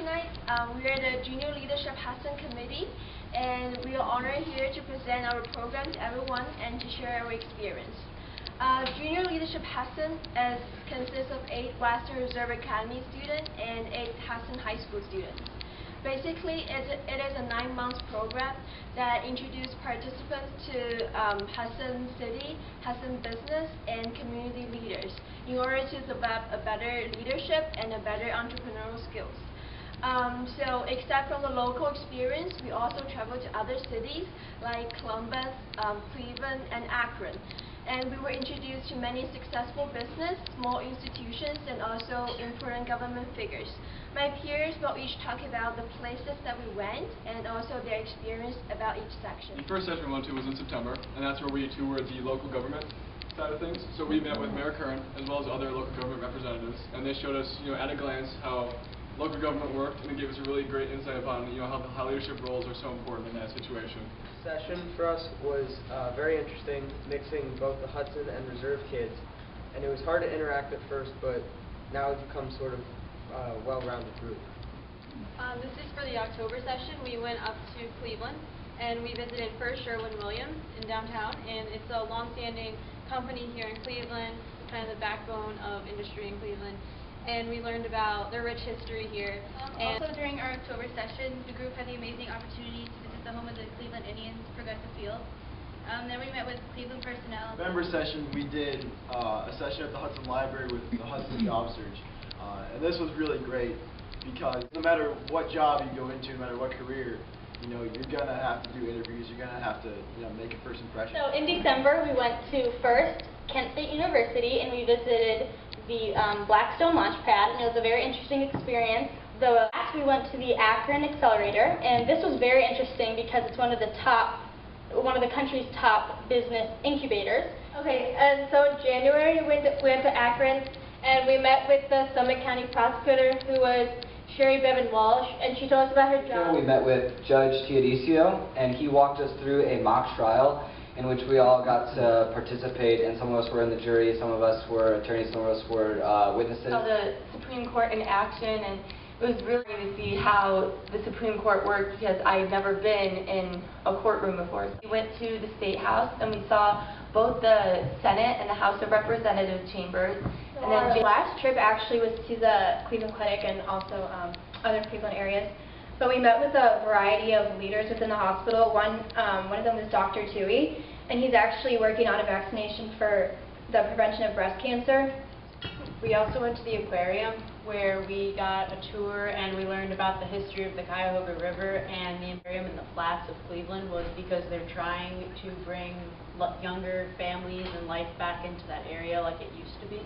tonight. We are the Junior Leadership Hudson Committee, and we are honored here to present our program to everyone and to share our experience. Junior Leadership Hudson consists of 8 Western Reserve Academy students and 8 Hudson High School students. Basically, it is a 9-month program that introduces participants to Hudson City, Hudson business, and community leaders in order to develop a better leadership and a better entrepreneurial skills. So except from the local experience, we also travel to other cities like Columbus, Cleveland, and Akron. And we were introduced to many successful business, small institutions, and also important government figures. My peers will each talk about the places that we went and also their experience about each section. The first session we went to was in September, and that's where we toured the local government side of things. So we met with Mayor Kern as well as other local government representatives, and they showed us, at a glance, how local government worked, and it gave us a really great insight upon, how leadership roles are so important in that situation. Session for us was very interesting, mixing both the Hudson and Reserve kids, and it was hard to interact at first, but now it's become sort of a well-rounded group. This is for the October session. We went up to Cleveland and we visited First Sherwin-Williams in downtown, and it's a long-standing company here in Cleveland, kind of the backbone of industry in Cleveland. And we learned about their rich history here. Also during our October session, the group had the amazing opportunity to visit the home of the Cleveland Indians, Progressive Field. Then we met with Cleveland personnel. Member session, we did a session at the Hudson Library with the Hudson Job Search. And this was really great because no matter what job you go into, no matter what career, you're going to have to do interviews, you're going to have to make a first impression. So in December, we went to first Kent State University and we visited the Blackstone Launchpad, and it was a very interesting experience. Last we went to the Akron Accelerator, and this was very interesting because it's one of the country's top business incubators. Okay, and so in January we went to Akron, and we met with the Summit County prosecutor, who was Sherry Bevan Walsh, and she told us about her job. We met with Judge Teodosio, and he walked us through a mock trial in which we all got to participate, and some of us were in the jury, some of us were attorneys, some of us were witnesses. The Supreme Court in action, and it was really great to see how the Supreme Court worked because I had never been in a courtroom before. We went to the State House and we saw both the Senate and the House of Representatives chambers. And then our last trip actually was to the Cleveland Clinic and also other Cleveland areas. But we met with a variety of leaders within the hospital. One of them was Dr. Tui, and he's actually working on a vaccination for the prevention of breast cancer. We also went to the aquarium where we got a tour and we learned about the history of the Cuyahoga River, and the aquarium in the flats of Cleveland was because they're trying to bring younger families and life back into that area like it used to be.